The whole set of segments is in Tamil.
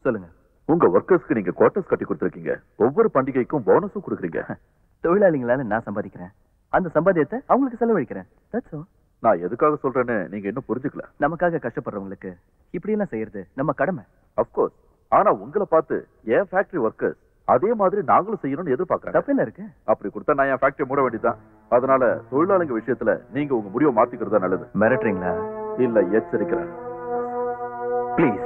சொல்லுங்க. உங்க ஒர்க்கர்ஸ்க்கு நீங்க குவார்டர்ஸ் கட்டி கொடுத்துருக்கீங்க. ஒவ்வொரு பண்டிகைக்கும் போனஸும் கொடுக்குறீங்க. தொழிலாளிகளால நான் சம்பாதிக்கிறேன், அந்த சம்பாதியத்தை அவங்களுக்கு செலவழிக்கிறேன். That's all. நான் எதுக்காக சொல்றேன்னு நீங்க இன்னும் புரிஞ்சுக்கல. நமக்காக கஷ்டப்படுறவங்களுக்கு இப்படி எல்லாம் செய்யறது நம்ம கடமை. அப்கோர்ஸ். ஆனா உங்களை பார்த்து என் ஃபேக்டரி ஒர்க்கர்ஸ் அதே மாதிரி நாங்களும் செய்யணும்னு எதிர்பார்க்கறேன். தப்பு என்ன இருக்கு? அப்படி கொடுத்தா நான் என் ஃபேக்டரி மூட வேண்டியதான். அதனால தொழிலாளிங்க விஷயத்துல நீங்க உங்க முடிவை மாத்திக்கிறது தான் நல்லது. மிரட்டுறீங்களா? இல்ல, எச்சரிக்கிறேன். ப்ளீஸ்.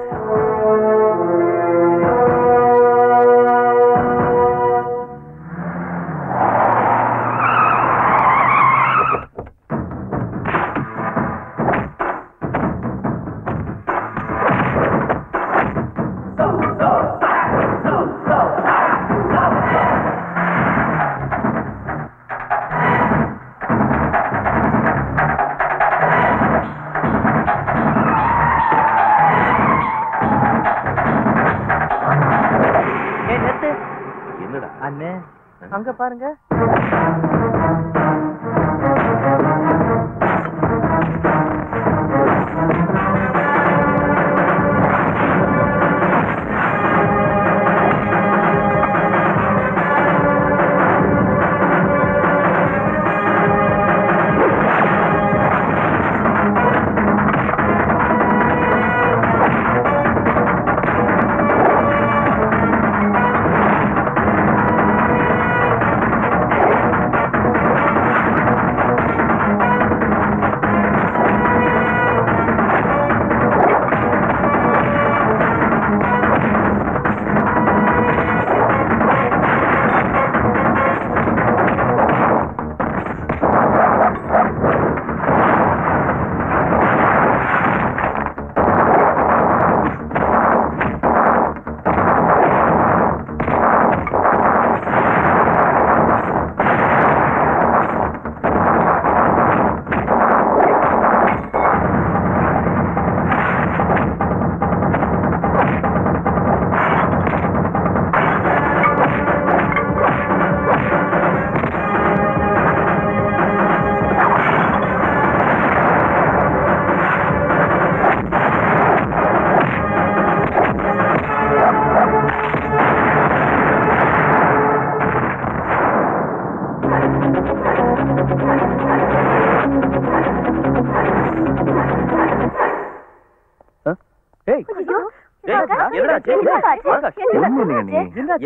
அண்ணே அங்க பாருங்க.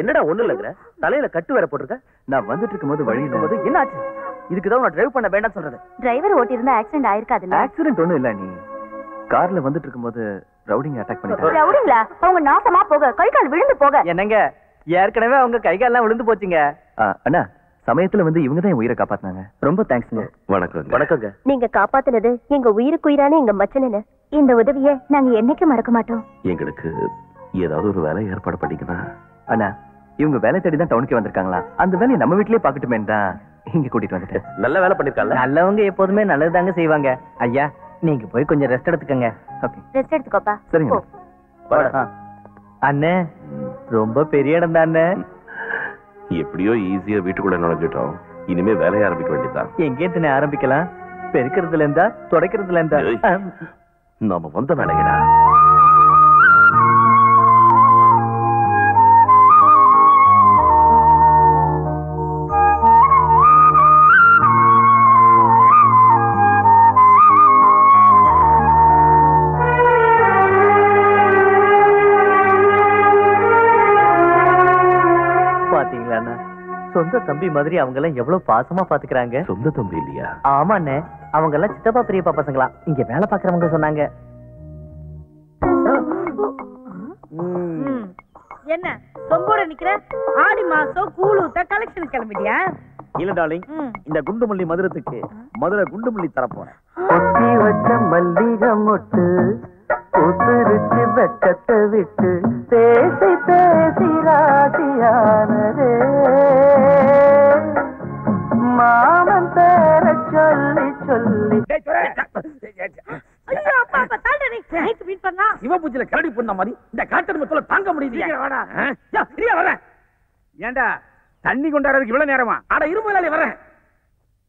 என்னடா ஒண்ணு இல்ல, தலையில கட்டு வேற போட்டிருக்க. நான் வந்துட்டு இருக்கும்போது வழியில போது என்ன ஆச்சு? இதுக்குதான் நான் டிரைவ் பண்ண வேண்டாம் சொல்றது. டிரைவர் ஓட்டி இருந்தா ஆக்சிடென்ட் ஆயிருக்காதுல்ல? ஆக்சிடென்ட் ஒண்ணும் இல்ல. நீ கார்ல வந்துட்டு இருக்கும்போது ரவுடிங் அட்டாக் பண்ணிட்டாங்க. ரவுடிங்களா? அவங்க நாசமா போக, கை கால் விழுந்து போக. என்னங்க, ஏற்கனவே அவங்க கை கால் எல்லாம் விழுந்து போச்சுங்க. அண்ணா, சமயத்துல வந்து இவங்க தான் என் உயிரை காப்பாத்தினாங்க. ரொம்ப தேங்க்ஸ்ங்க. வணக்கம். வணக்கங்க. நீங்க காப்பாத்துனது எங்க உயிருக்கு உயிரான எங்க மச்சனன்னு. இந்த உதவியை நாங்க என்னைக்கு மறக்க மாட்டோம். எங்களுக்கு ஏதாவது ஒரு வேலை ஏற்பாடு பண்ணிக்கனா? அண்ணா, இவங்க வேலை தேடி தான் டவுனுக்கு வந்திருக்காங்களா? அந்த வேலையை நம்ம வீட்லயே பாக்கட்டுமே தான் இங்க கூட்டிட்டு வந்துட்டேன். நல்ல வேலை பண்ணிருக்காங்க. நல்லவங்க எப்போதுமே நல்லதுதாங்க செய்வாங்க. ஐயா, நீங்க போய் கொஞ்சம் ரெஸ்ட் எடுத்துக்கங்க. ஓகே, ரெஸ்ட் எடுத்துக்கோப்பா. சரிங்க. அண்ணே, ரொம்ப பெரிய இடம் தான் அண்ணே. எப்படியோ ஈஸியா வீட்டுக்குள்ள நுழைஞ்சிட்டோம். இனிமே வேலையை ஆரம்பிக்க வேண்டியதான். எங்கேன்னு ஆரம்பிக்கலாம்? பெருக்கிறதுல இருந்தா தொடக்கிறதுல இருந்தா? நாம வந்த வேலையடா. பாத்தீங்களா, சொந்த தம்பி மாதிரி அவங்க எல்லாம் எவ்வளவு பாசமா பாத்துக்கிறாங்க. சொந்த தம்பி இல்லையா? ஆமாண்ணே, அவங்க எல்லாம் சித்தப்பா பெரியப்பா பசங்களா. இங்க வேலை பாக்குறவங்க சொன்னாங்க. என்ன சொம்போட நிக்கிற? ஆடி மாசம் கூழுத்த கலெக்ஷன் கிளம்பிட்டியா? இல்ல டார்லிங், இந்த குண்டுமல்லி மதுரத்துக்கு மதுரை குண்டுமல்லி தர போறேன். ஒட்டி வச்ச மல்லிகை மொட்டு புத்துருச்சு வெக்கத்தை விட்டு பேசி பேசி ராசியானதே மாமன் பேர சொல்லி சொல்லி. சிவபூஜையில கரடி பண்ண மாதிரி இந்த காட்டெருமை தாங்க முடியல. ஏண்டா தண்ணி கொண்டாடுறதுக்கு இவ்வளவு நேரமா? அட இருமலாலே வரேன்.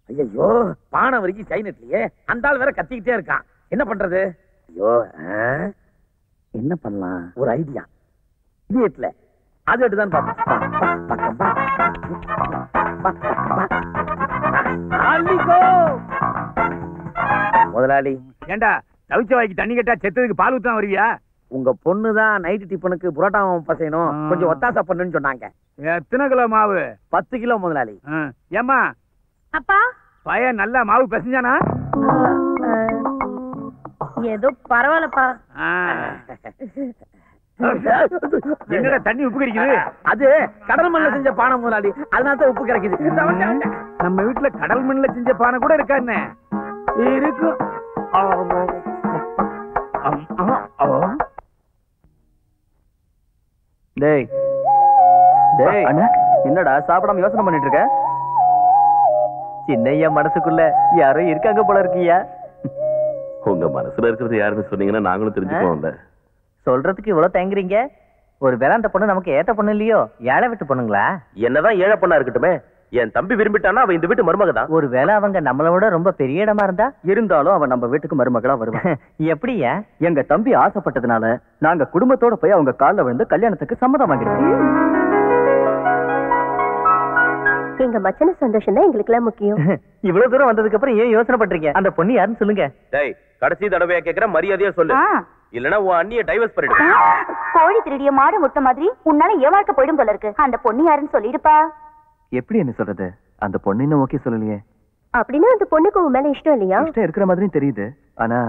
ஐயோ, பானை வரைக்கும் சைனட்லயே அந்த ஆள் வேற கத்திக்கிட்டே இருக்கான். என்ன பண்றது? ஐயோ, என்ன பண்ணலாம்? ஒரு ஐடியா. இதயத்துல அது எடுத்துதான் முதலாளி. ஏண்டா தவிச்ச வாய்க்கு தண்ணி கேட்டா செத்ததுக்கு பால் ஊத்தான் வருவியா? உங்க பொண்ணுதான் நைட்டு டிஃபனுக்கு புரோட்டாவும் பசையணும், கொஞ்சம் ஒத்தாசை பண்ணுன்னு சொன்னாங்க. எத்தனை கிலோ மாவு? 10 கிலோ முதலாளி. ஏமா அப்பா பையன் நல்லா மாவு பிசைஞ்சானா? ஏதோ பரவாயில்லப்பா. என்னடா தண்ணி உப்பு கறிக்குது? அது கடல் மண்ணில் செஞ்ச பானை முதலாளி, அதனால உப்பு கிடைக்குது. நம்ம வீட்டுல கடல் மண்ணில் செஞ்ச பானை கூட இருக்கா என்ன? இருக்கும். டேய் டேய் அண்ணா, என்னடா சாப்பிடாம யோசனை பண்ணிட்டு இருக்க? சின்னையா மனசுக்குள்ள யாரோ இருக்காங்க போல இருக்கியா? உங்க மனசுல இருக்கிறது யாருன்னு சொன்னீங்கன்னா நாங்களும் தெரிஞ்சுப்போம்ல. சொல்றதுக்கு இவ்வளவு தயங்குறீங்க? ஒரு வேளை அந்த பொண்ணு நமக்கு ஏத்த பொண்ணு இல்லையோ, ஏழை விட்டு பொண்ணுங்களா? என்னதான் ஏழை பொண்ணா இருக்கட்டுமே, என் தம்பி விரும்பிட்டானா அவ இந்த வீட்டு மருமக தான். ஒரு வேளை அவங்க நம்மளை விட ரொம்ப பெரிய இடமா இருந்தா? இருந்தாலும் அவன் நம்ம வீட்டுக்கு மருமகளா வருவான். எப்படியா? எங்க தம்பி ஆசைப்பட்டதுனால நாங்க குடும்பத்தோட போய் அவங்க கால்ல விழுந்து கல்யாணத்துக்கு சம்மதம் வாங்கிடுவோம். எங்க மச்சன சந்தோஷம் தான் எங்களுக்கு எல்லாம் முக்கியம். இவ்வளவு தூரம் வந்ததுக்கு அப்புறம் ஏன் யோசனை பண்றீங்க? அந்த பொண்ணு யாருன்னு சொல்லுங்க. டேய், கடைசி தடவையா கேக்குற, மரியாதையா சொல்லு. இல்லனா உன் அண்ணிய டைவர்ஸ் பண்ணிடு. கோழி திருடிய மாடு முட்டை மாதிரி உன்னால ஏமாற்ற போயிடும் போல இருக்கு. அந்த பொண்ணு யாருன்னு சொல்லிடுப்பா. எப்படி என்ன சொல்றது? அந்த பொண்ணு இன்னும் ஓகே சொல்லலையே. அப்படின்னா அந்த பொண்ணுக்கு உன் மேல இஷ்டம் இல்லையா? இஷ்டம் இருக்கிற மாதிரியும் தெரியுது, ஆனா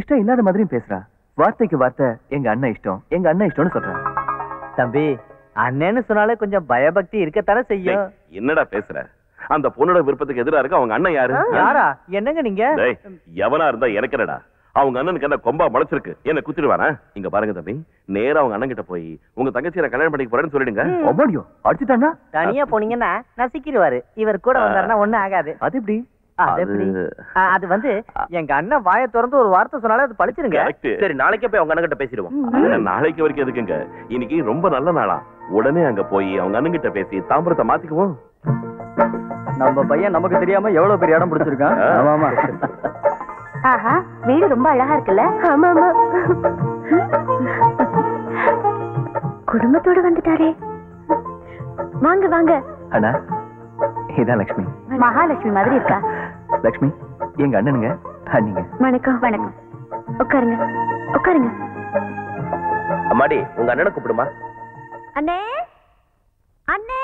இஷ்டம் இல்லாத மாதிரியும் பேசுறா. வார்த்தைக்கு வார்த்தை எங்க அண்ணன் இஷ்டம், எங்க அண்ணன் இஷ்டம்னு சொல்றேன். தம்பி, அண்ணன்னு சொன்னாலே கொஞ்சம் பயபக்தி இருக்கத்தானே செய்யும். என்னடா பேசுற? அந்த பொண்ணோட விருப்பத்துக்கு எதிரா இருக்கு அவங்க அண்ணன் யாரு? யாரா? என்னங்க நீங்க? எவனா இருந்தா எனக்கு என்னடா? அவங்க அண்ணனுக்கு என்ன கொம்பா முளைச்சிருக்கு, என்ன குத்திடுவானா? இங்க பாருங்க தம்பி, நேரா அவங்க அண்ணன் கிட்ட போய் உங்க தங்கச்சியை நான் கல்யாணம் பண்ணிக்க போறேன்னு சொல்லிடுங்க. ஒவ்வொடியோ அடிச்சுட்டானா? தனியா போனீங்கன்னா நசிக்கிடுவாரு. இவர் கூட வந்தாருன்னா ஒண்ணும் ஆகாது. அது எப்படி? அது வந்து எங்க அண்ணன் வாயை திறந்து ஒரு வார்த்தை சொன்னாலே அது பழிச்சிருங்க. சரி, நாளைக்கே போய் அவங்க அண்ணன் கிட்ட பேசிடுவோம். நாளைக்கு வரைக்கும் எதுக்குங்க? இன்னைக்கு ரொம்ப நல்ல நாளா, உடனே அங்க போய் அவங்க அண்ணன் கிட்ட பேசி தாம்பரத்தை மாத்திக்குவோம். நம்ம பையன் நமக்கு தெரியாம எவ்வளவு பெரிய இடம் பிடிச்சிருக்கான். ஆமா. ஆஹா, வீடு ரொம்ப அழகா இருக்குல்ல? ஆமா ஆமா. குடும்பத்தோட வந்துட்டாரே. வாங்க வாங்க. அண்ணா, இதான் லட்சுமி. மகாலட்சுமி மாதிரி இருக்கா? லட்சுமி எங்க அண்ணனுங்க. அண்ணிங்க. வணக்கம். வணக்கம். உட்காருங்க உட்காருங்க. அம்மாடி, உங்க அண்ணனை கூப்பிடுமா. அண்ணே அண்ணே.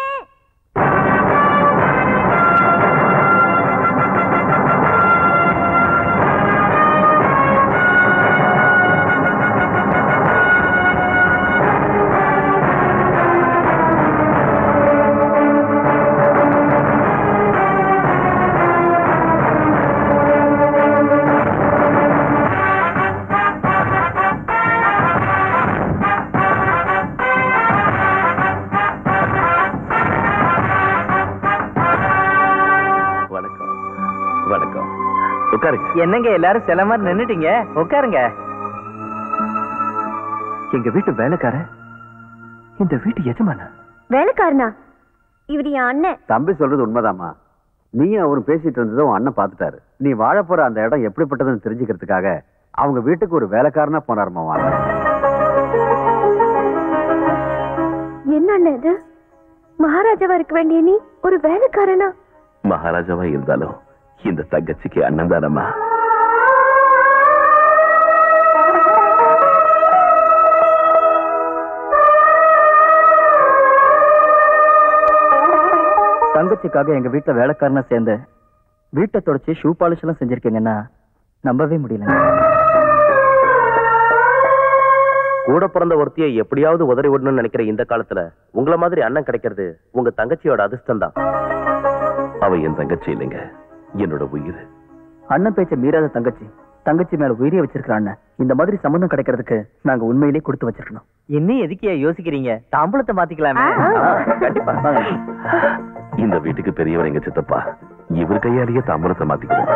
என்னங்க எல்லாரும் சில மாதிரி நின்னுட்டீங்க? உட்காருங்க. எங்க வீட்டு வேலைக்கார, இந்த வீட்டு எஜமானா? வேலைக்காரனா? இவர் என் அண்ணன். தம்பி சொல்றது உண்மைதாமா. நீயும் அவரும் பேசிட்டு இருந்ததும் உன் அண்ணன் பாத்துட்டாரு. நீ வாழ போற அந்த இடம் எப்படிப்பட்டதுன்னு தெரிஞ்சுக்கிறதுக்காக அவங்க வீட்டுக்கு ஒரு வேலைக்காரனா போனாருமா. என்ன அண்ணன் இது? மகாராஜாவா இருக்க வேண்டிய நீ ஒரு வேலைக்காரனா? மகாராஜாவா இருந்தாலும் இந்த தங்கச்சிக்கு அண்ணன் தானம்மா. தங்கச்சிக்காக எங்க வீட்டுல வேலைக்காரனா சேர்ந்து வீட்டை தொடச்சு ஷூ பாலிஷ் எல்லாம் செஞ்சிருக்கீங்கன்னா நம்பவே முடியல. கூட பிறந்த ஒருத்தியை எப்படியாவது உதறி விடணும்னு நினைக்கிற இந்த காலத்துல உங்களை மாதிரி அண்ணன் கிடைக்கிறது உங்க தங்கச்சியோட அதிர்ஷ்டம் தான். அவ என் தங்கச்சி இல்லைங்க, என்னோட உயிர். அண்ணன் பேச்ச மீறாத தங்கச்சி, தங்கச்சி மேல உயிரிய வச்சிருக்கிற அண்ணன். இந்த மாதிரி சம்பந்தம் கிடைக்கிறதுக்கு நாங்க உண்மையிலேயே கொடுத்து வச்சிருக்கணும். இன்னும் எதுக்கியா யோசிக்கிறீங்க? தாம்பூலத்தை மாத்திக்கலாமே. கண்டிப்பா. இந்த வீட்டுக்கு பெரியவர் எங்க சித்தப்பா, இவர் கையாலேயே தாம்பூலத்தை மாத்திக்குவோம்.